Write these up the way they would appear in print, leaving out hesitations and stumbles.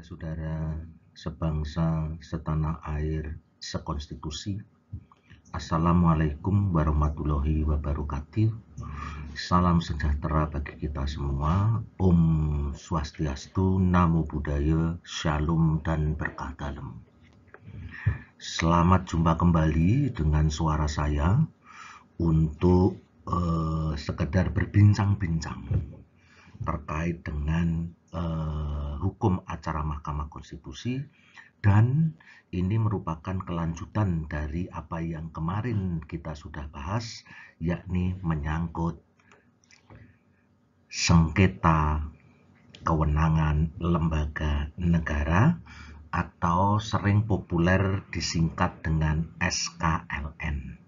saudara-saudara sebangsa, setanah air, sekonstitusi. Assalamualaikum warahmatullahi wabarakatuh. Salam sejahtera bagi kita semua. Om Swastiastu, Namo Buddhaya, Shalom dan berkah dalam. Selamat jumpa kembali dengan suara saya untuk sekedar berbincang-bincang terkait dengan hukum acara Mahkamah Konstitusi, dan ini merupakan kelanjutan dari apa yang kemarin kita sudah bahas, yakni menyangkut sengketa kewenangan lembaga negara atau sering populer disingkat dengan SKLN.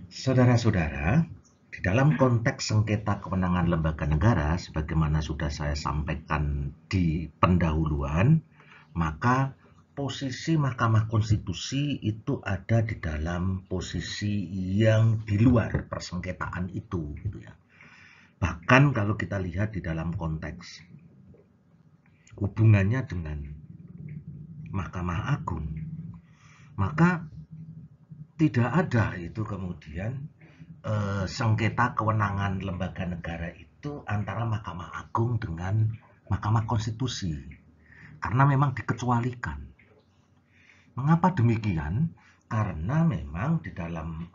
Saudara-saudara, di dalam konteks sengketa kewenangan lembaga negara, sebagaimana sudah saya sampaikan di pendahuluan, maka posisi Mahkamah Konstitusi itu ada di dalam posisi yang di luar persengketaan itu, gitu ya. Bahkan kalau kita lihat di dalam konteks hubungannya dengan Mahkamah Agung, maka tidak ada itu kemudian sengketa kewenangan lembaga negara itu antara Mahkamah Agung dengan Mahkamah Konstitusi, karena memang dikecualikan. Mengapa demikian? Karena memang di dalam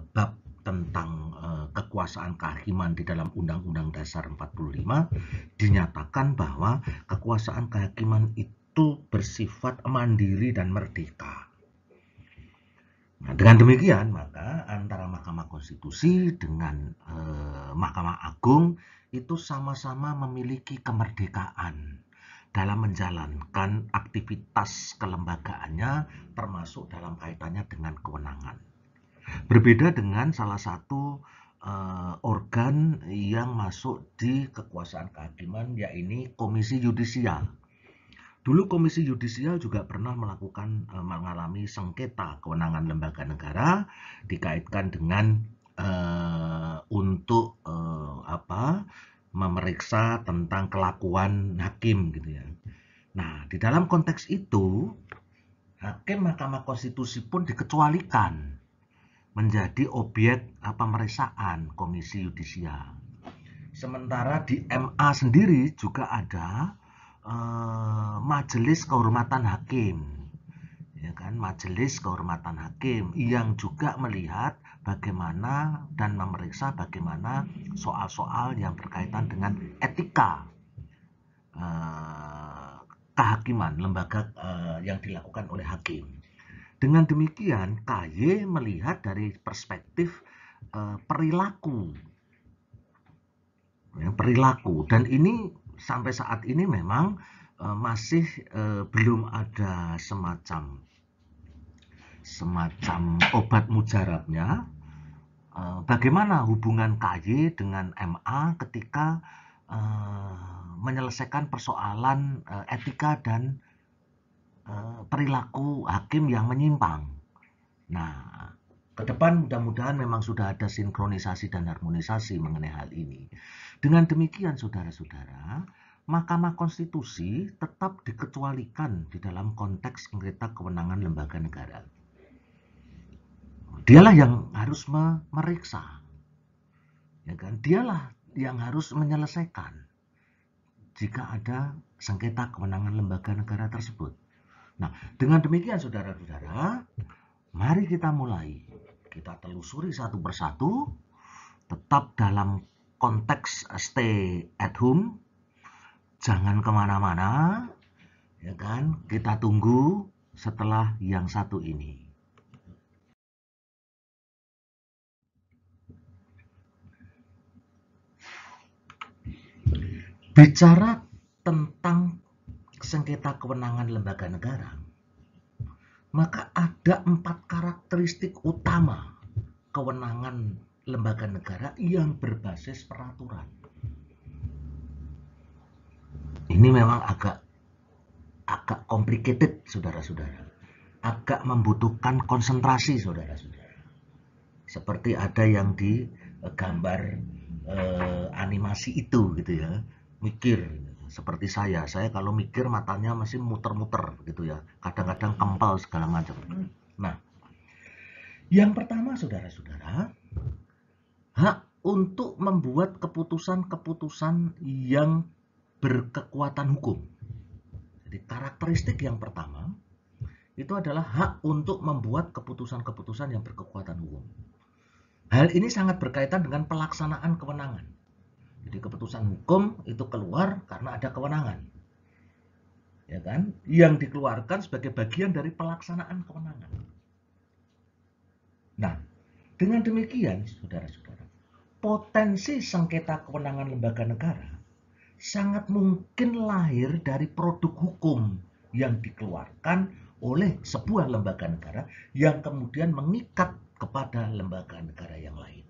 bab tentang kekuasaan kehakiman di dalam Undang-Undang Dasar 45 dinyatakan bahwa kekuasaan kehakiman itu bersifat mandiri dan merdeka. Nah, dengan demikian, maka antara Mahkamah Konstitusi dengan Mahkamah Agung itu sama-sama memiliki kemerdekaan dalam menjalankan aktivitas kelembagaannya, termasuk dalam kaitannya dengan kewenangan. Berbeda dengan salah satu organ yang masuk di kekuasaan kehakiman, yaitu Komisi Yudisial. Dulu Komisi Yudisial juga pernah mengalami sengketa kewenangan lembaga negara dikaitkan dengan untuk memeriksa tentang kelakuan hakim, gitu ya. Nah, di dalam konteks itu, hakim Mahkamah Konstitusi pun dikecualikan menjadi objek pemeriksaan Komisi Yudisial. Sementara di MA sendiri juga ada Majelis Kehormatan Hakim, ya kan, Majelis Kehormatan Hakim yang juga melihat bagaimana dan memeriksa bagaimana soal-soal yang berkaitan dengan etika kehakiman lembaga yang dilakukan oleh hakim. Dengan demikian, KY melihat dari perspektif perilaku, dan ini sampai saat ini memang masih belum ada semacam obat mujarabnya. Bagaimana hubungan KY dengan MA ketika menyelesaikan persoalan etika dan perilaku hakim yang menyimpang. Nah, ke depan mudah-mudahan memang sudah ada sinkronisasi dan harmonisasi mengenai hal ini. Dengan demikian, saudara-saudara, Mahkamah Konstitusi tetap dikecualikan di dalam konteks sengketa kewenangan lembaga negara. Dialah yang harus memeriksa, ya kan? Dialah yang harus menyelesaikan jika ada sengketa kewenangan lembaga negara tersebut. Nah, dengan demikian, saudara-saudara, mari kita mulai. Kita telusuri satu persatu, tetap dalam konteks stay at home, jangan kemana-mana, ya kan? Kita tunggu setelah yang satu ini. Bicara tentang sengketa kewenangan lembaga negara, maka ada 4 karakteristik utama kewenangan lembaga negara yang berbasis peraturan. Ini memang agak complicated, saudara-saudara. Agak membutuhkan konsentrasi, saudara-saudara. Seperti ada yang di gambar animasi itu, gitu ya. Mikir. seperti saya kalau mikir matanya masih muter-muter gitu ya, kadang-kadang kempal segala macam. Nah, yang pertama saudara-saudara, hak untuk membuat keputusan-keputusan yang berkekuatan hukum. Jadi karakteristik yang pertama itu adalah hak untuk membuat keputusan-keputusan yang berkekuatan hukum. Hal ini sangat berkaitan dengan pelaksanaan kewenangan. Jadi keputusan hukum itu keluar karena ada kewenangan, ya kan? Yang dikeluarkan sebagai bagian dari pelaksanaan kewenangan. Nah, dengan demikian, saudara-saudara, potensi sengketa kewenangan lembaga negara sangat mungkin lahir dari produk hukum yang dikeluarkan oleh sebuah lembaga negara yang kemudian mengikat kepada lembaga negara yang lain.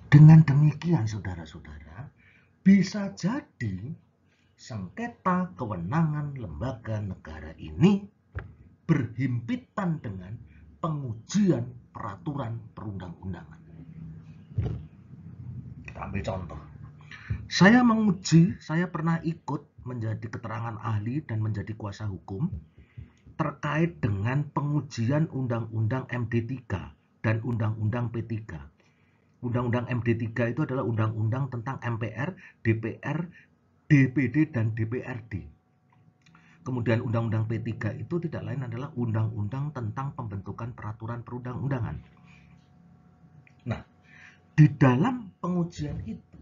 Dengan demikian, saudara-saudara, bisa jadi sengketa kewenangan lembaga negara ini berhimpitan dengan pengujian peraturan perundang-undangan. Kita ambil contoh. Saya pernah ikut menjadi keterangan ahli dan menjadi kuasa hukum terkait dengan pengujian Undang-Undang MD3 dan Undang-Undang P3. Undang-Undang MD3 itu adalah undang-undang tentang MPR, DPR, DPD, dan DPRD. Kemudian Undang-Undang P3 itu tidak lain adalah undang-undang tentang pembentukan peraturan perundang-undangan. Nah, di dalam pengujian itu,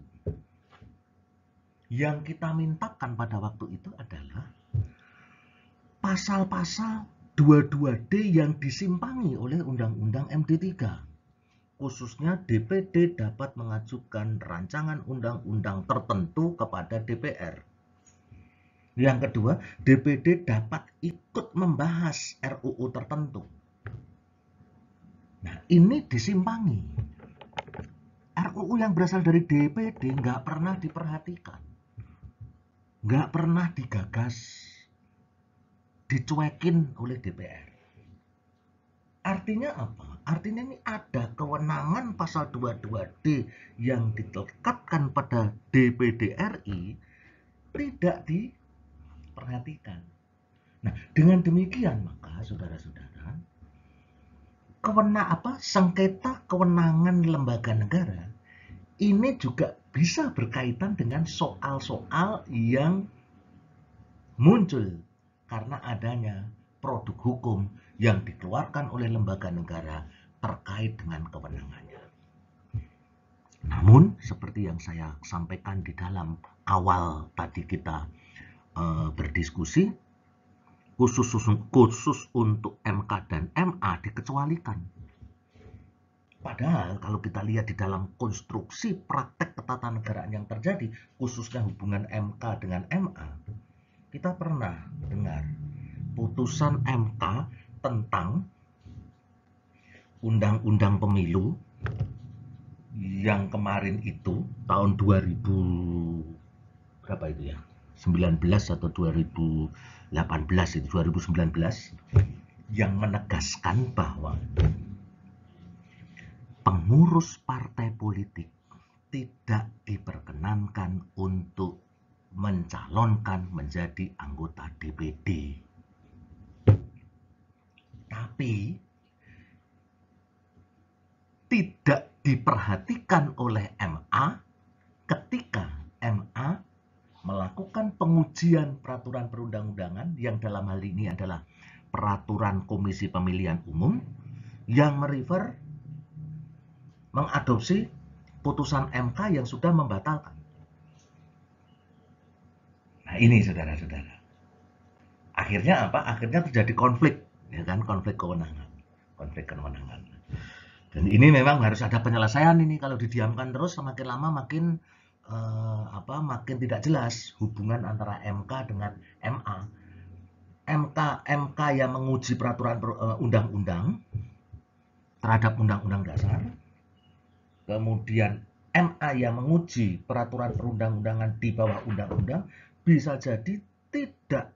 yang kita mintakan pada waktu itu adalah pasal-pasal 22D yang disimpangi oleh Undang-Undang MD3. Khususnya DPD dapat mengajukan rancangan undang-undang tertentu kepada DPR. Yang kedua, DPD dapat ikut membahas RUU tertentu. Nah, ini disimpangi. RUU yang berasal dari DPD nggak pernah diperhatikan. Nggak pernah digagas, dicuekin oleh DPR. Artinya apa? Artinya ini ada kewenangan pasal 22D yang dilekatkan pada DPD RI tidak diperhatikan. Nah, dengan demikian maka saudara-saudara, sengketa kewenangan lembaga negara ini juga bisa berkaitan dengan soal-soal yang muncul karena adanya produk hukum yang dikeluarkan oleh lembaga negara terkait dengan kewenangannya. Namun, seperti yang saya sampaikan di dalam awal tadi kita berdiskusi, khusus untuk MK dan MA dikecualikan. Padahal kalau kita lihat di dalam konstruksi praktek ketatanegaraan yang terjadi, khususnya hubungan MK dengan MA, kita pernah dengar putusan MK tentang Undang-Undang Pemilu yang kemarin itu tahun 2000 berapa itu ya? 19 atau 2018 itu 2019 yang menegaskan bahwa pengurus partai politik tidak diperkenankan untuk mencalonkan menjadi anggota DPD. Tapi tidak diperhatikan oleh MA ketika MA melakukan pengujian peraturan perundang-undangan yang dalam hal ini adalah peraturan Komisi Pemilihan Umum yang mengadopsi putusan MK yang sudah membatalkan. Nah, ini saudara-saudara. Akhirnya apa? Akhirnya terjadi konflik, ya kan? Konflik kewenangan. Dan ini memang harus ada penyelesaian ini. Kalau didiamkan terus, semakin lama makin makin tidak jelas hubungan antara MK dengan MA. MK yang menguji peraturan undang-undang terhadap undang-undang dasar. Kemudian MA yang menguji peraturan perundang-undangan di bawah undang-undang bisa jadi tidak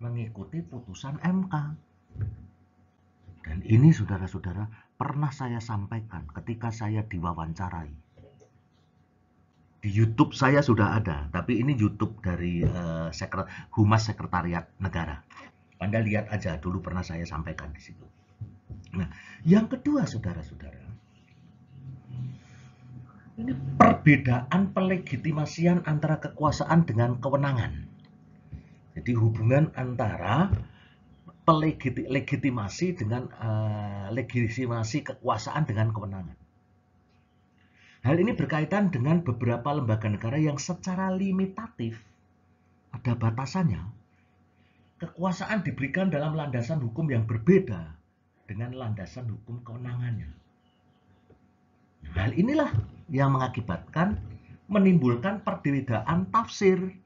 mengikuti putusan MK. Dan ini saudara-saudara pernah saya sampaikan ketika saya diwawancarai. Di YouTube saya sudah ada, tapi ini YouTube dari Humas Sekretariat Negara. Anda lihat aja, dulu pernah saya sampaikan di situ. Nah, yang kedua, saudara-saudara, ini perbedaan pelegitimasian antara kekuasaan dengan kewenangan. Jadi hubungan antara legitimasi dengan legitimasi kekuasaan dengan kewenangan. Hal ini berkaitan dengan beberapa lembaga negara yang secara limitatif, ada batasannya. Kekuasaan diberikan dalam landasan hukum yang berbeda dengan landasan hukum kewenangannya. Hal inilah yang mengakibatkan menimbulkan perbedaan tafsir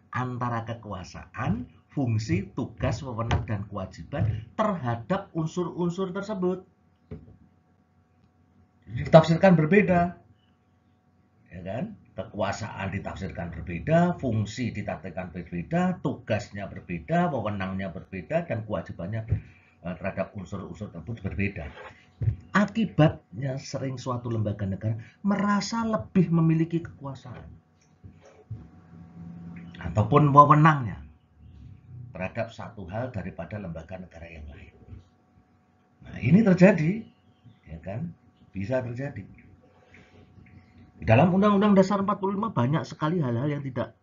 antara kekuasaan, fungsi, tugas, wewenang, dan kewajiban terhadap unsur-unsur tersebut. Ditafsirkan berbeda. Ya kan? Kekuasaan ditafsirkan berbeda, fungsi ditafsirkan berbeda, tugasnya berbeda, wewenangnya berbeda, dan kewajibannya terhadap unsur-unsur tersebut berbeda. Akibatnya sering suatu lembaga negara merasa lebih memiliki kekuasaan ataupun wewenangnya terhadap satu hal daripada lembaga negara yang lain. Nah, ini terjadi, ya kan? Bisa terjadi. Di dalam Undang-Undang Dasar 45 banyak sekali hal-hal yang tidak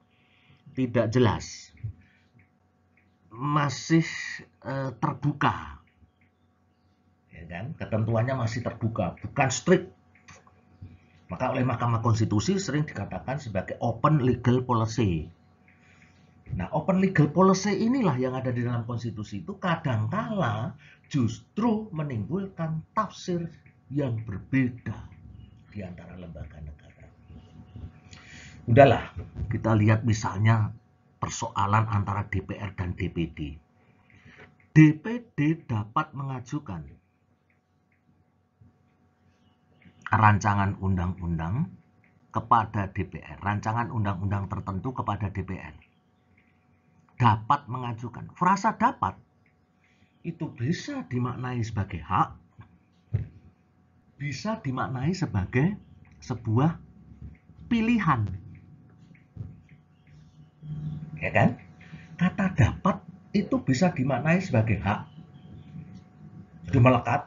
jelas, masih terbuka, ya kan? Ketentuannya masih terbuka, bukan strict. Maka oleh Mahkamah Konstitusi sering dikatakan sebagai open legal policy. Nah, open legal policy inilah yang ada di dalam konstitusi itu kadangkala justru menimbulkan tafsir yang berbeda di antara lembaga negara. Udahlah, kita lihat misalnya persoalan antara DPR dan DPD. DPD dapat mengajukan rancangan undang-undang kepada DPR, rancangan undang-undang tertentu kepada DPR. Dapat mengajukan. Frasa dapat itu bisa dimaknai sebagai hak, bisa dimaknai sebagai sebuah pilihan. Ya kan? Kata dapat itu bisa dimaknai sebagai hak. Sudah melekat.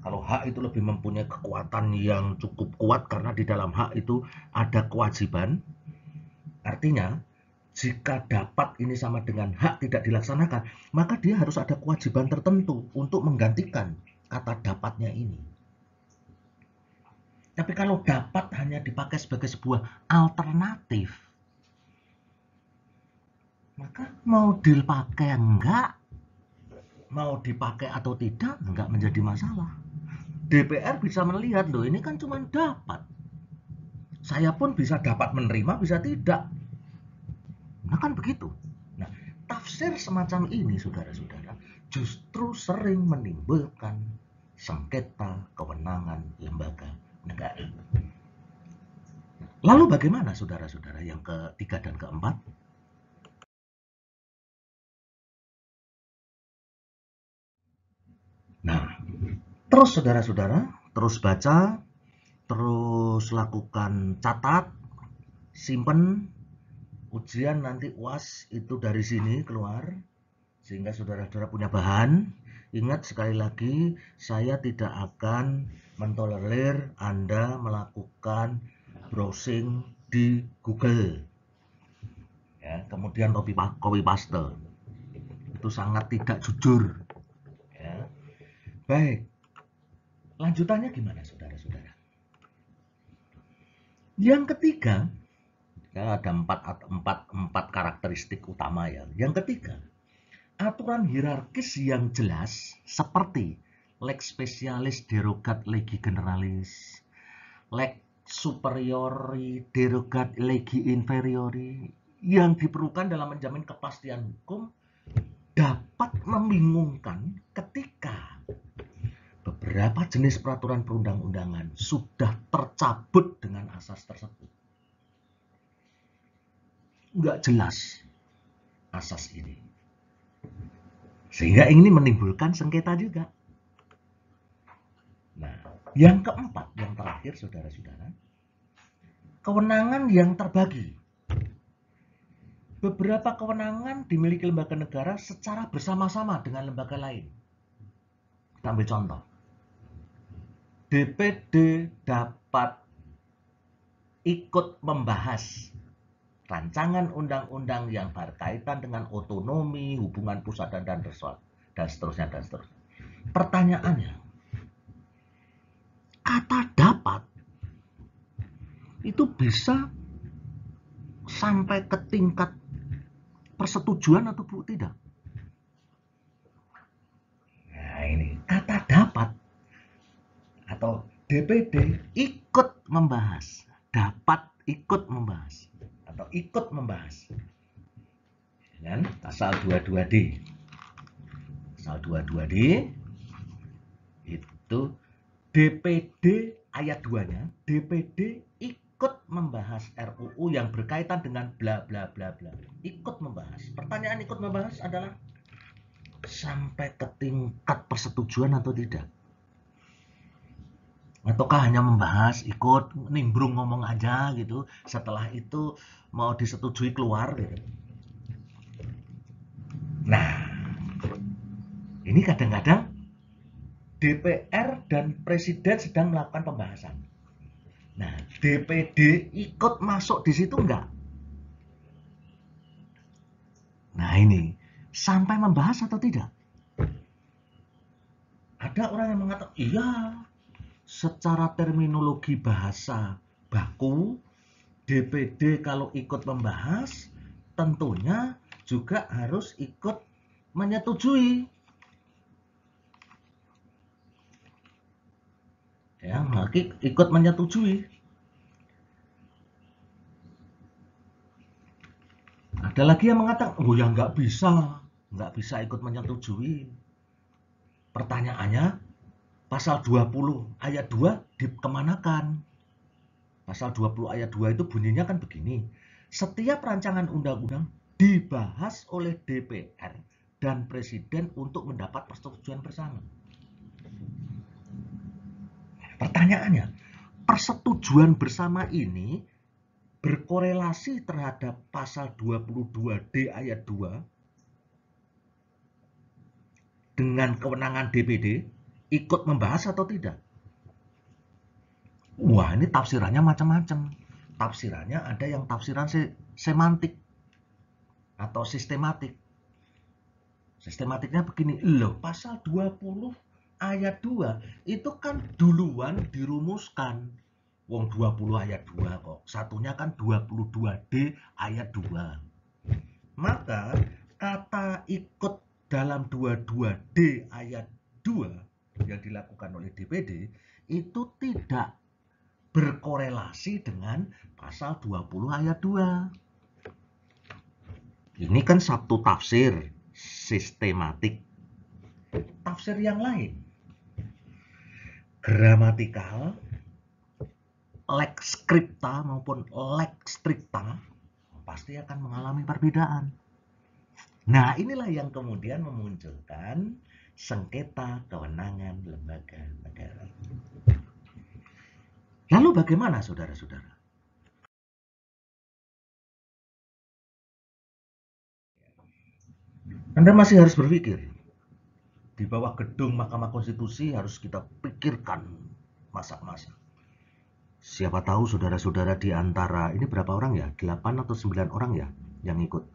Kalau hak itu lebih mempunyai kekuatan yang cukup kuat karena di dalam hak itu ada kewajiban. Artinya, jika dapat ini sama dengan hak tidak dilaksanakan, maka dia harus ada kewajiban tertentu untuk menggantikan kata dapatnya ini. Tapi kalau dapat hanya dipakai sebagai sebuah alternatif, maka mau dipakai enggak, mau dipakai atau tidak, enggak menjadi masalah. DPR bisa melihat, loh ini kan cuma dapat. Saya pun bisa dapat menerima, bisa tidak. Nah kan begitu. Nah, tafsir semacam ini, saudara-saudara, justru sering menimbulkan sengketa kewenangan lembaga negara. Lalu bagaimana, saudara-saudara, yang ketiga dan keempat? Nah, terus saudara-saudara, terus baca, terus lakukan catat, simpen, ujian nanti UAS itu dari sini keluar, sehingga saudara-saudara punya bahan. Ingat sekali lagi, saya tidak akan mentolerir Anda melakukan browsing di Google. Ya, kemudian copy paste. Itu sangat tidak jujur. Ya. Baik, lanjutannya gimana saudara-saudara? Yang ketiga, ya ada empat karakteristik utama ya. Yang ketiga, aturan hierarkis yang jelas seperti lex specialis derogat legi generalis, lex superiori derogat legi inferiori yang diperlukan dalam menjamin kepastian hukum dapat membingungkan ketika beberapa jenis peraturan perundang-undangan sudah tercabut dengan asas tersebut. Nggak jelas asas ini. Sehingga ini menimbulkan sengketa juga. Nah, yang keempat, yang terakhir, saudara-saudara, kewenangan yang terbagi. Beberapa kewenangan dimiliki lembaga negara secara bersama-sama dengan lembaga lain. Kita ambil contoh. DPD dapat ikut membahas rancangan undang-undang yang berkaitan dengan otonomi, hubungan pusat dan seterusnya. Pertanyaannya, kata dapat itu bisa sampai ke tingkat persetujuan atau tidak? Nah, ini kata dapat atau DPD ikut membahas, dapat ikut membahas atau ikut membahas dengan pasal 22D. Pasal 22D itu DPD ayat 2-nya, DPD ikut membahas RUU yang berkaitan dengan bla bla bla bla. Ikut membahas. Pertanyaan ikut membahas adalah sampai ke tingkat persetujuan atau tidak? Ataukah hanya membahas, ikut nimbrung ngomong aja gitu, setelah itu mau disetujui keluar gitu. Nah, ini kadang-kadang DPR dan Presiden sedang melakukan pembahasan. Nah, DPD ikut masuk di situ enggak? Nah, ini sampai membahas atau tidak? Ada orang yang mengatakan, iya, secara terminologi bahasa baku, DPD kalau ikut membahas, tentunya juga harus ikut menyetujui. Ya, ikut menyetujui. Ada lagi yang mengatakan, oh ya nggak bisa ikut menyetujui. Pertanyaannya, pasal 20 ayat 2 dikemanakan? Pasal 20 ayat 2 itu bunyinya kan begini. Setiap rancangan undang-undang dibahas oleh DPR dan Presiden untuk mendapat persetujuan bersama. Pertanyaannya, persetujuan bersama ini berkorelasi terhadap pasal 22D ayat 2 dengan kewenangan DPD ikut membahas atau tidak? Wah, ini tafsirannya macam-macam. Tafsirannya ada yang tafsiran semantik atau sistematik. Sistematiknya begini, loh pasal 20 ayat 2 itu kan duluan dirumuskan. Wong 20 ayat 2 kok. Satunya kan 22D ayat 2. Maka kata ikut dalam 22D ayat 2 yang dilakukan oleh DPD itu tidak berkorelasi dengan pasal 20 ayat 2. Ini kan satu tafsir sistematik. Tafsir yang lain, gramatikal, lex scripta maupun lex stricta pasti akan mengalami perbedaan. Nah, inilah yang kemudian memunculkan sengketa kewenangan lembaga negara. Lalu bagaimana saudara-saudara? Anda masih harus berpikir. Di bawah gedung Mahkamah Konstitusi harus kita pikirkan masak-masak. Siapa tahu saudara-saudara di antara, ini berapa orang ya? 8 atau 9 orang ya yang ikut.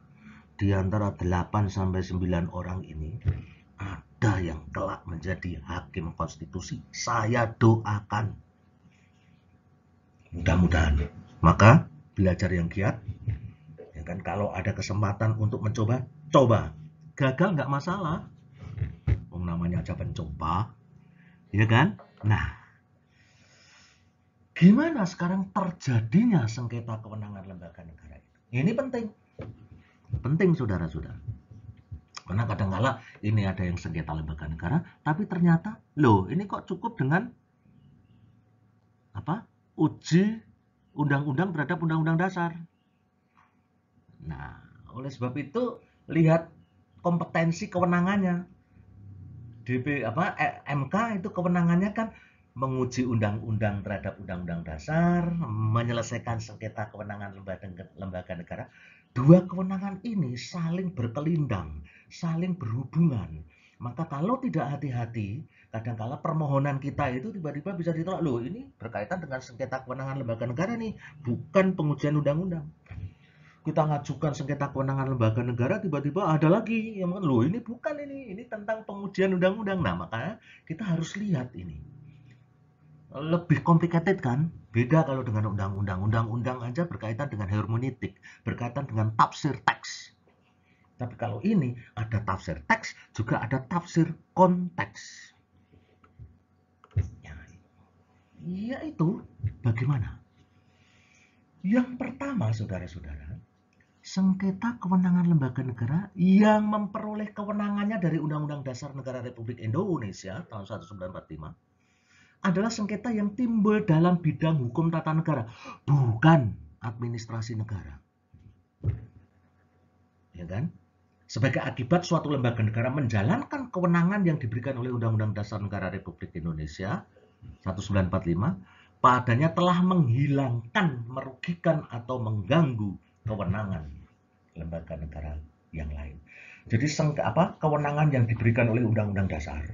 Di antara 8 sampai 9 orang ini, ada yang kelak menjadi hakim konstitusi. Saya doakan. Mudah-mudahan. Maka, belajar yang giat. Ya kan, kalau ada kesempatan untuk mencoba, coba. Gagal nggak masalah. Namanya aja pencoba. Ya kan? Nah, gimana sekarang terjadinya sengketa kewenangan lembaga negara itu? Ini penting. Penting saudara-saudara. Karena kadang-kala ini ada yang sengketa lembaga negara, tapi ternyata, loh ini kok cukup dengan uji undang-undang terhadap undang-undang dasar. Nah, oleh sebab itu, lihat kompetensi kewenangannya. MK itu kewenangannya kan menguji undang-undang terhadap undang-undang dasar, menyelesaikan sengketa kewenangan lembaga negara. Dua kewenangan ini saling berkelindang, saling berhubungan. Maka kalau tidak hati-hati, kadangkala permohonan kita itu tiba-tiba bisa ditolak. Loh, ini berkaitan dengan sengketa kewenangan lembaga negara nih, bukan pengujian undang-undang. Kita ngajukan sengketa kewenangan lembaga negara, tiba-tiba ada lagi yang mengatakan, loh ini bukan ini tentang pengujian undang-undang. Nah, makanya kita harus lihat ini. Lebih complicated kan? Beda kalau dengan undang-undang. Undang-undang aja berkaitan dengan hermeneutik, berkaitan dengan tafsir teks. Tapi kalau ini ada tafsir teks, juga ada tafsir konteks. Ya itu bagaimana? Yang pertama, saudara-saudara, sengketa kewenangan lembaga negara yang memperoleh kewenangannya dari Undang-Undang Dasar Negara Republik Indonesia tahun 1945 adalah sengketa yang timbul dalam bidang hukum tata negara, bukan administrasi negara. Ya kan? Sebagai akibat suatu lembaga negara menjalankan kewenangan yang diberikan oleh Undang-Undang Dasar Negara Republik Indonesia 1945, padanya telah menghilangkan, merugikan atau mengganggu kewenangan lembaga negara yang lain. Jadi kewenangan yang diberikan oleh Undang-Undang Dasar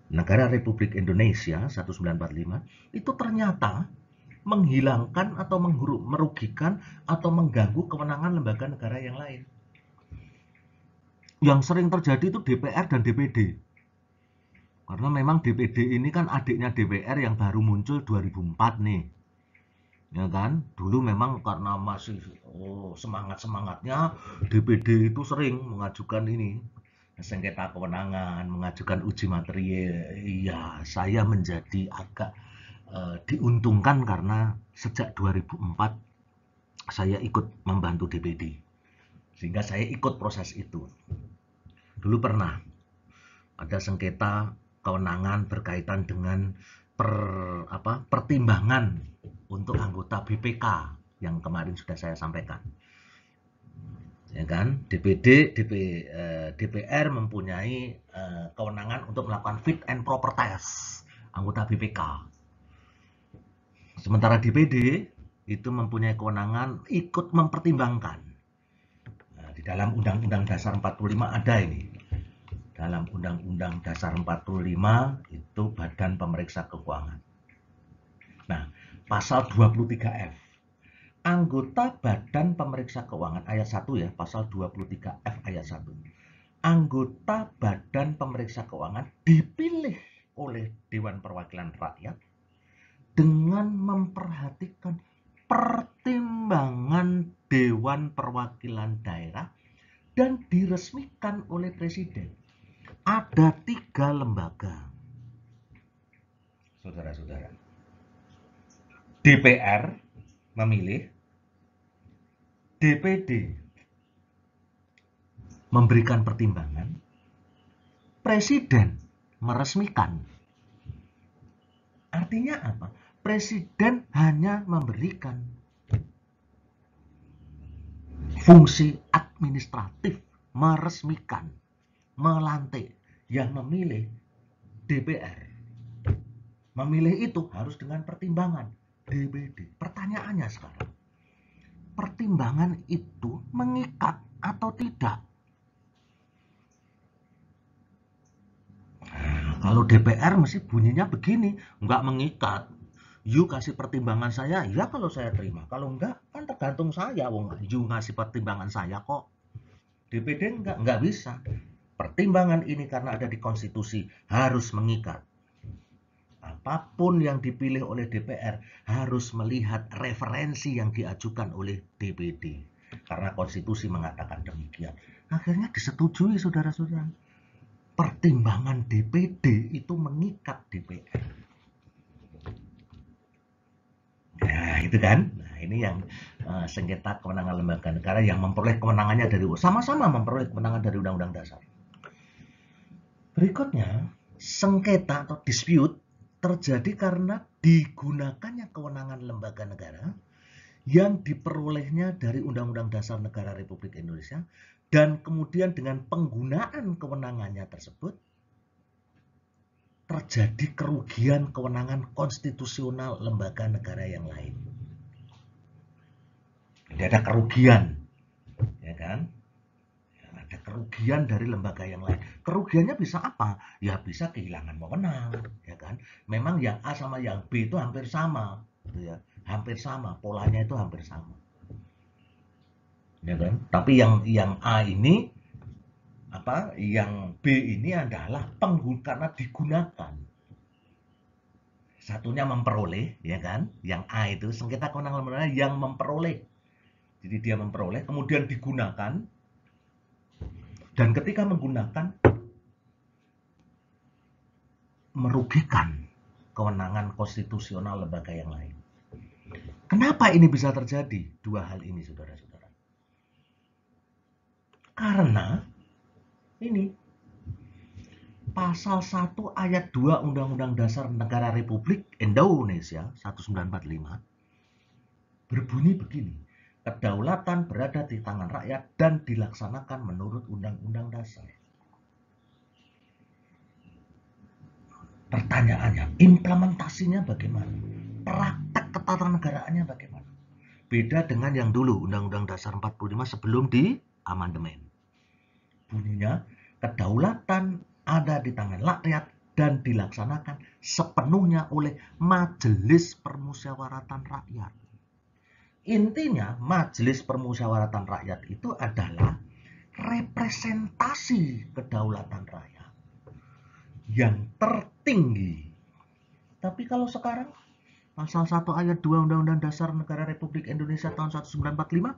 Negara Republik Indonesia 1945 itu ternyata menghilangkan atau merugikan atau mengganggu kewenangan lembaga negara yang lain. Yang sering terjadi itu DPR dan DPD. Karena memang DPD ini kan adiknya DPR yang baru muncul 2004 nih. Ya kan? Dulu memang karena masih semangat-semangatnya DPD itu sering mengajukan ini sengketa kewenangan, mengajukan uji material. Iya, saya menjadi agak diuntungkan karena sejak 2004 saya ikut membantu DPD. Sehingga saya ikut proses itu. Dulu pernah ada sengketa kewenangan berkaitan dengan pertimbangan untuk anggota BPK yang kemarin sudah saya sampaikan. Ya kan, DPR mempunyai kewenangan untuk melakukan fit and proper test anggota BPK. Sementara DPD itu mempunyai kewenangan ikut mempertimbangkan. Nah, di dalam Undang-Undang Dasar 45 ada ini. Dalam Undang-Undang Dasar 45 itu Badan Pemeriksa Keuangan. Nah, pasal 23F. Anggota Badan Pemeriksa Keuangan ayat 1 ya, pasal 23F ayat 1. Anggota Badan Pemeriksa Keuangan dipilih oleh Dewan Perwakilan Rakyat dengan memperhatikan pertimbangan Dewan Perwakilan Daerah dan diresmikan oleh Presiden. Ada 3 lembaga. Saudara-saudara. DPR memilih, DPD memberikan pertimbangan, Presiden meresmikan. Artinya apa? Presiden hanya memberikan fungsi administratif, meresmikan, melantik. Yang memilih DPR. Memilih itu harus dengan pertimbangan DPD. Pertanyaannya sekarang, pertimbangan itu mengikat atau tidak? Nah, kalau DPR mesti bunyinya begini, nggak mengikat. You kasih pertimbangan saya, ya kalau saya terima. Kalau enggak, kan tergantung saya. You ngasih pertimbangan saya kok. DPD nggak bisa. Pertimbangan ini karena ada di konstitusi harus mengikat. Apapun yang dipilih oleh DPR harus melihat referensi yang diajukan oleh DPD. Karena konstitusi mengatakan demikian. Akhirnya disetujui, saudara-saudara. Pertimbangan DPD itu mengikat DPR. Nah, itu kan. Nah, ini yang sengketa kewenangan lembaga negara yang memperoleh kewenangannya dari sama-sama memperoleh kewenangan dari Undang-Undang Dasar. Berikutnya, sengketa atau dispute terjadi karena digunakannya kewenangan lembaga negara yang diperolehnya dari Undang-Undang Dasar Negara Republik Indonesia dan kemudian dengan penggunaan kewenangannya tersebut terjadi kerugian kewenangan konstitusional lembaga negara yang lain. Jadi ada kerugian, ya kan? Ada kerugian dari lembaga yang lain. Kerugiannya bisa apa? Ya bisa kehilangan wewenang, ya kan? Memang yang A sama yang B itu hampir sama, gitu ya. Hampir sama, polanya itu hampir sama. Ya kan? Tapi yang A ini yang B ini adalah karena digunakan. Satunya memperoleh, ya kan? Yang A itu sengketa kewenangan lembaga yang memperoleh. Jadi dia memperoleh, kemudian digunakan, dan ketika menggunakan merugikan kewenangan konstitusional lembaga yang lain. Kenapa ini bisa terjadi? Dua hal ini, saudara-saudara. Karena ini Pasal 1 ayat 2 Undang-Undang Dasar Negara Republik Indonesia 1945 berbunyi begini. Kedaulatan berada di tangan rakyat dan dilaksanakan menurut Undang-Undang Dasar. Pertanyaannya, implementasinya bagaimana? Praktek ketatanegaraannya bagaimana? Beda dengan yang dulu, Undang-Undang Dasar 45 sebelum diamandemen. Bunyinya, kedaulatan ada di tangan rakyat dan dilaksanakan sepenuhnya oleh Majelis Permusyawaratan Rakyat. Intinya, Majelis Permusyawaratan Rakyat itu adalah representasi kedaulatan rakyat yang tertinggi. Tapi kalau sekarang, Pasal 1 ayat 2 Undang-Undang Dasar Negara Republik Indonesia tahun 1945,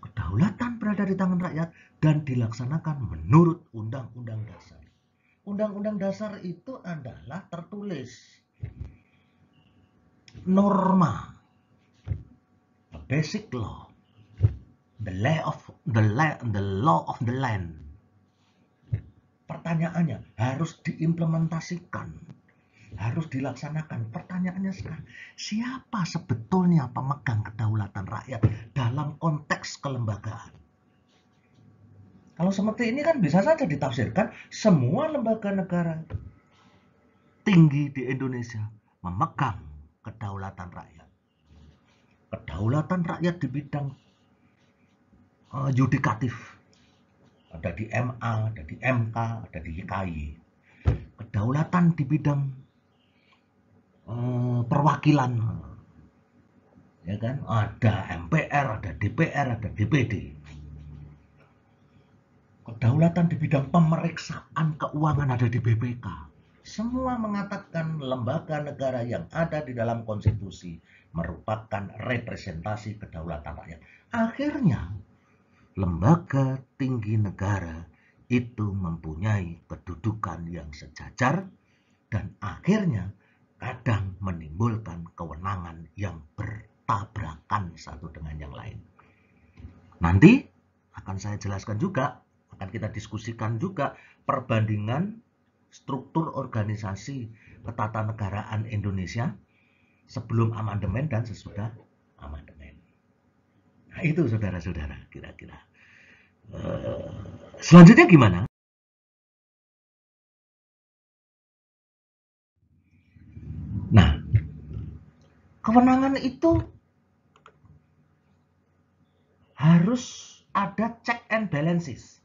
kedaulatan berada di tangan rakyat dan dilaksanakan menurut Undang-Undang Dasar. Undang-Undang Dasar itu adalah tertulis norma, the basic law, the law of the land. Pertanyaannya, harus diimplementasikan, harus dilaksanakan. Pertanyaannya sekarang, siapa sebetulnya pemegang kedaulatan rakyat dalam konteks kelembagaan? Kalau seperti ini kan bisa saja ditafsirkan semua lembaga negara tinggi di Indonesia memegang kedaulatan rakyat. Kedaulatan rakyat di bidang yudikatif. Ada di MA, ada di MK, ada di KY. Kedaulatan di bidang perwakilan, ya kan? Ada MPR, ada DPR, ada DPD. Kedaulatan di bidang pemeriksaan keuangan ada di BPK. Semua mengatakan lembaga negara yang ada di dalam konstitusi merupakan representasi kedaulatan rakyat. Akhirnya, lembaga tinggi negara itu mempunyai kedudukan yang sejajar dan akhirnya kadang menimbulkan kewenangan yang bertabrakan satu dengan yang lain. Nanti akan saya jelaskan juga, akan kita diskusikan juga perbandingan struktur organisasi ketatanegaraan Indonesia sebelum amandemen dan sesudah amandemen. Nah, itu saudara-saudara kira-kira. Selanjutnya gimana? Nah, kewenangan itu harus ada check and balances.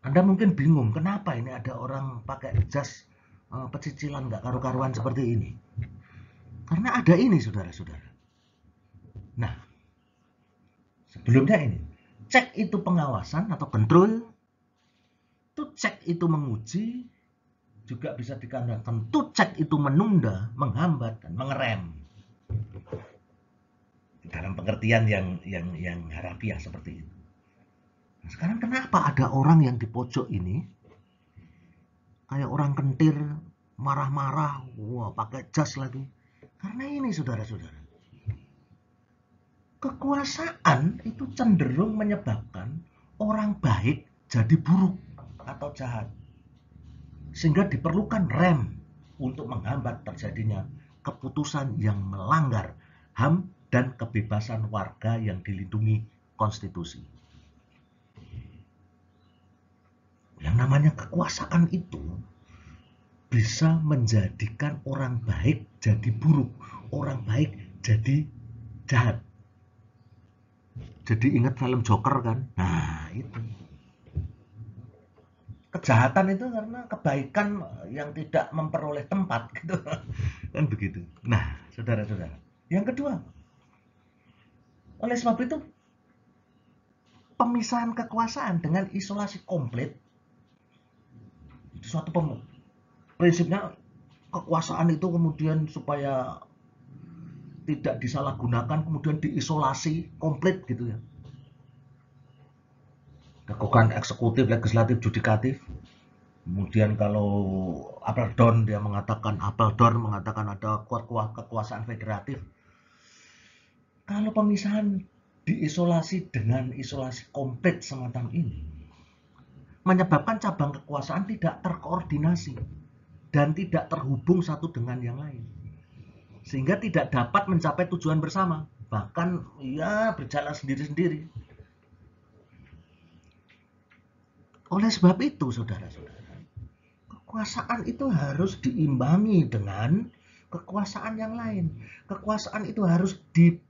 Anda mungkin bingung, kenapa ini ada orang pakai jas pecicilan nggak karu-karuan seperti ini? Karena ada ini, saudara-saudara. Nah, sebelumnya ini, cek itu pengawasan atau kontrol, to cek itu menguji, juga bisa dikatakan to cek itu menunda, menghambat, dan mengerem. Dalam pengertian yang harafiah seperti itu. Nah, sekarang kenapa ada orang yang di pojok ini kayak orang kentir, marah-marah, wah pakai jas lagi? Karena ini, saudara-saudara, kekuasaan itu cenderung menyebabkan orang baik jadi buruk atau jahat, sehingga diperlukan rem untuk menghambat terjadinya keputusan yang melanggar HAM dan kebebasan warga yang dilindungi konstitusi. Yang namanya kekuasaan itu bisa menjadikan orang baik jadi buruk, orang baik jadi jahat. Jadi ingat film Joker kan? Nah, itu. Kejahatan itu karena kebaikan yang tidak memperoleh tempat gitu. Kan begitu. Nah, saudara-saudara. Yang kedua, oleh sebab itu pemisahan kekuasaan dengan isolasi komplit itu suatu prinsipnya kekuasaan itu kemudian supaya tidak disalahgunakan kemudian diisolasi komplit gitu ya. Kekuasaan eksekutif, legislatif, judikatif. Kemudian kalau Appledorn mengatakan ada kekuasaan federatif. Kalau pemisahan diisolasi dengan isolasi komplit semacam ini, menyebabkan cabang kekuasaan tidak terkoordinasi dan tidak terhubung satu dengan yang lain. Sehingga tidak dapat mencapai tujuan bersama. Bahkan ya berjalan sendiri-sendiri. Oleh sebab itu, saudara-saudara, kekuasaan itu harus diimbangi dengan kekuasaan yang lain. Kekuasaan itu harus dipantau,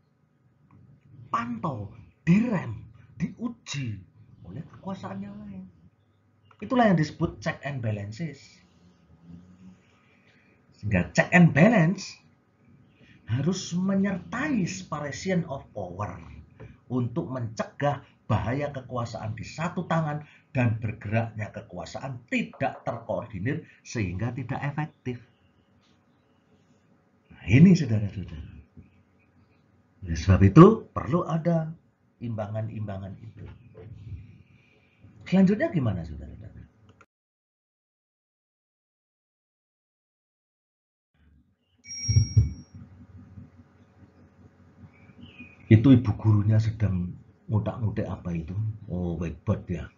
direm, diuji oleh kekuasaan yang lain. Itulah yang disebut check and balances. Sehingga check and balance harus menyertai separation of power untuk mencegah bahaya kekuasaan di satu tangan dan bergeraknya kekuasaan tidak terkoordinir sehingga tidak efektif. Nah, ini saudara-saudara. Oleh sebab itu perlu ada imbangan-imbangan itu. Selanjutnya gimana saudara-saudara? Itu ibu gurunya sedang ngutak-ngutik apa itu? Oh, wakeboard ya.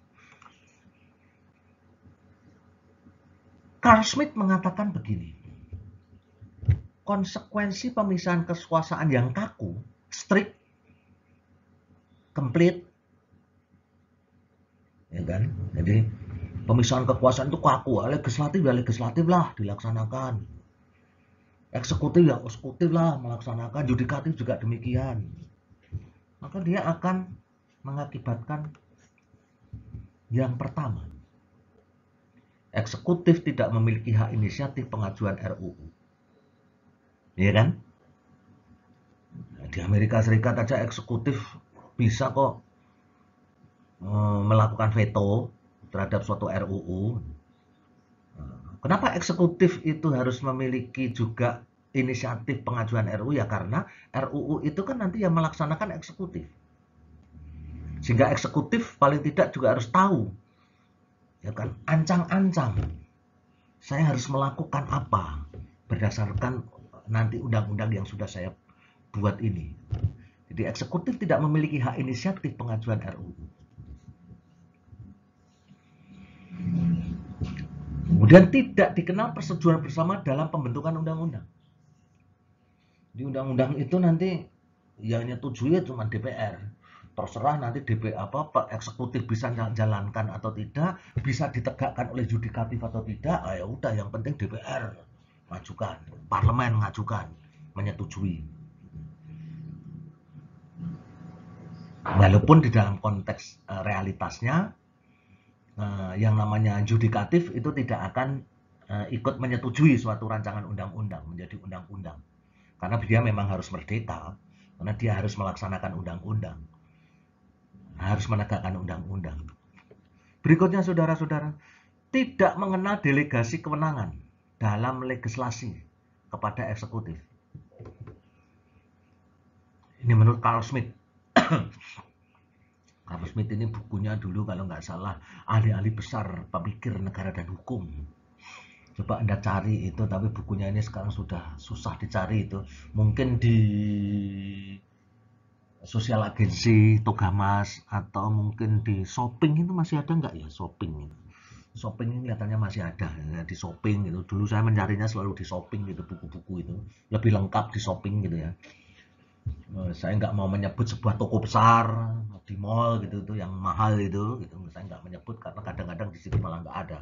Carl Schmitt mengatakan begini, konsekuensi pemisahan kekuasaan yang kaku, strict, complete, ya kan? Jadi pemisahan kekuasaan itu kaku, legislatif lah dilaksanakan, eksekutif ya eksekutif lah melaksanakan, yudikatif juga demikian. Maka dia akan mengakibatkan yang pertama, eksekutif tidak memiliki hak inisiatif pengajuan RUU. Iya kan? Di Amerika Serikat aja eksekutif bisa kok melakukan veto terhadap suatu RUU. Kenapa eksekutif itu harus memiliki juga inisiatif pengajuan RUU? Ya karena RUU itu kan nanti yang melaksanakan eksekutif. Sehingga eksekutif paling tidak juga harus tahu, ya kan, ancang-ancang saya harus melakukan apa berdasarkan nanti undang-undang yang sudah saya buat ini. Jadi eksekutif tidak memiliki hak inisiatif pengajuan RUU. Kemudian tidak dikenal persetujuan bersama dalam pembentukan undang-undang. Di undang-undang itu nanti yang nyetujui cuma DPR. Terserah nanti eksekutif bisa jalankan atau tidak, bisa ditegakkan oleh yudikatif atau tidak. Ya udah, yang penting DPR ngajukan, parlemen ngajukan, menyetujui. Walaupun di dalam konteks realitasnya yang namanya yudikatif itu tidak akan ikut menyetujui suatu rancangan undang-undang menjadi undang-undang. Karena dia memang harus merdeka, karena dia harus melaksanakan undang-undang, harus menegakkan undang-undang. Berikutnya saudara-saudara, tidak mengenal delegasi kewenangan dalam legislasi kepada eksekutif. Ini menurut Carl Schmitt. Carl Schmitt ini bukunya dulu kalau nggak salah ahli-ahli besar pemikir negara dan hukum. Coba Anda cari itu, tapi bukunya ini sekarang sudah susah dicari itu. Mungkin di sosial agensi Togamas atau mungkin di shopping itu masih ada nggak ya shopping? Shopping ini kelihatannya masih ada ya, di shopping itu. Dulu saya mencarinya selalu di shopping gitu, buku-buku itu lebih lengkap di shopping gitu ya. Saya nggak mau menyebut sebuah toko besar di mall gitu itu yang mahal itu gitu. Saya nggak menyebut karena kadang-kadang di situ malah nggak ada.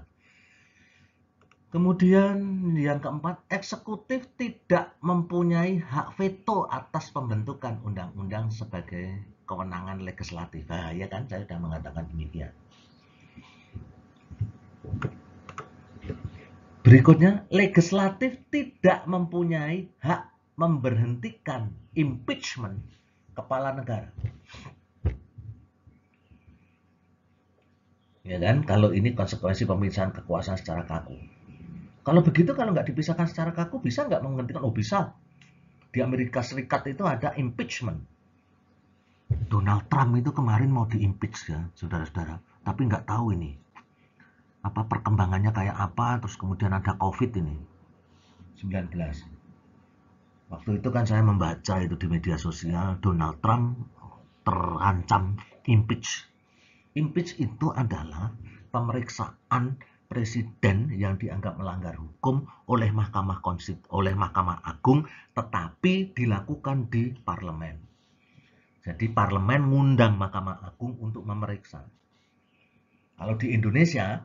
Kemudian yang keempat, eksekutif tidak mempunyai hak veto atas pembentukan undang-undang sebagai kewenangan legislatif. Nah, ya kan, saya sudah mengatakan demikian. Berikutnya, legislatif tidak mempunyai hak memberhentikan impeachment kepala negara. Ya kan, kalau ini konsekuensi pemisahan kekuasaan secara kaku. Kalau begitu, kalau nggak dipisahkan secara kaku, bisa nggak menghentikan? Oh, bisa. Di Amerika Serikat itu ada impeachment. Donald Trump itu kemarin mau diimpeach ya, saudara-saudara. Tapi nggak tahu ini apa perkembangannya kayak apa. Terus kemudian ada COVID ini 19. Waktu itu kan saya membaca itu di media sosial, Donald Trump terancam impeach. Impeach itu adalah pemeriksaan presiden yang dianggap melanggar hukum oleh Mahkamah Agung, tetapi dilakukan di parlemen. Jadi parlemen ngundang Mahkamah Agung untuk memeriksa. Kalau di Indonesia,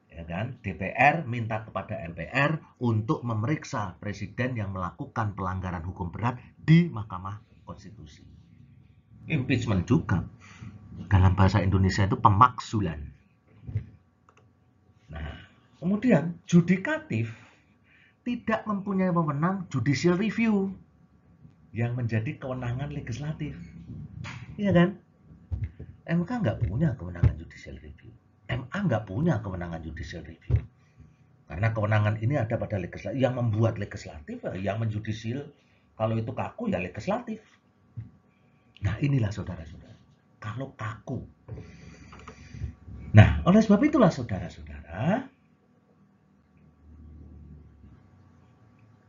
ya kan, DPR minta kepada MPR untuk memeriksa presiden yang melakukan pelanggaran hukum berat di Mahkamah Konstitusi. Impeachment juga. Dalam bahasa Indonesia itu pemakzulan. Nah, kemudian judikatif tidak mempunyai wewenang judicial review yang menjadi kewenangan legislatif. Iya kan? MK nggak punya kewenangan judicial review. MA nggak punya kewenangan judicial review. Karena kewenangan ini ada pada legislatif. Yang membuat legislatif, yang menjudicial, kalau itu kaku ya legislatif. Nah, inilah saudara-saudara. Kalau kaku. Nah, oleh sebab itulah saudara-saudara,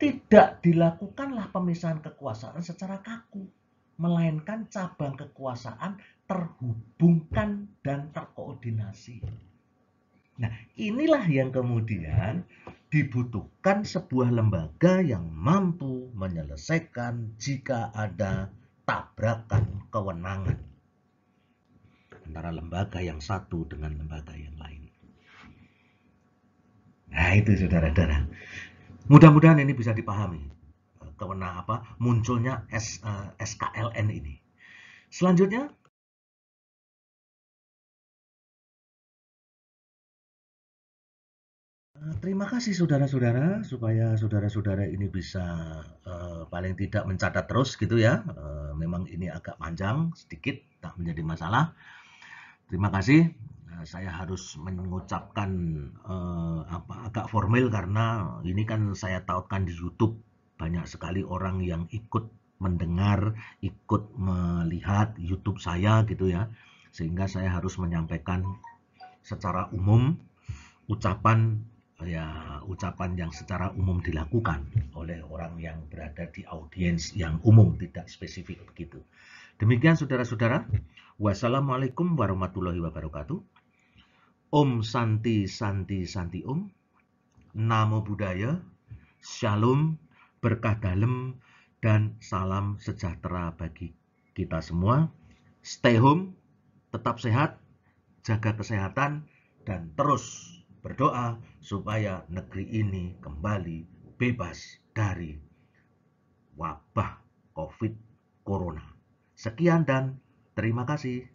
tidak dilakukanlah pemisahan kekuasaan secara kaku, melainkan cabang kekuasaan terhubungkan dan terkoordinasi. Nah, inilah yang kemudian dibutuhkan sebuah lembaga yang mampu menyelesaikan jika ada tabrakan kewenangan antara lembaga yang satu dengan lembaga yang lain. Nah, itu saudara-saudara. Mudah-mudahan ini bisa dipahami kewenangan apa munculnya SKLN ini. Selanjutnya, terima kasih saudara-saudara, supaya saudara-saudara ini bisa paling tidak mencatat terus gitu ya. Memang ini agak panjang sedikit, tak menjadi masalah. Terima kasih. Saya harus mengucapkan agak formal karena ini kan saya tautkan di YouTube, banyak sekali orang yang ikut mendengar, ikut melihat YouTube saya gitu ya, sehingga saya harus menyampaikan secara umum ucapan yang secara umum dilakukan oleh orang yang berada di audiens yang umum, tidak spesifik begitu. Demikian saudara-saudara. Wassalamualaikum warahmatullahi wabarakatuh. Om Santi Santi Santi Om. Namo Buddhaya. Shalom, berkah dalem, dan salam sejahtera bagi kita semua. Stay home, tetap sehat, jaga kesehatan, dan terus berdoa supaya negeri ini kembali bebas dari wabah COVID Corona. Sekian dan terima kasih.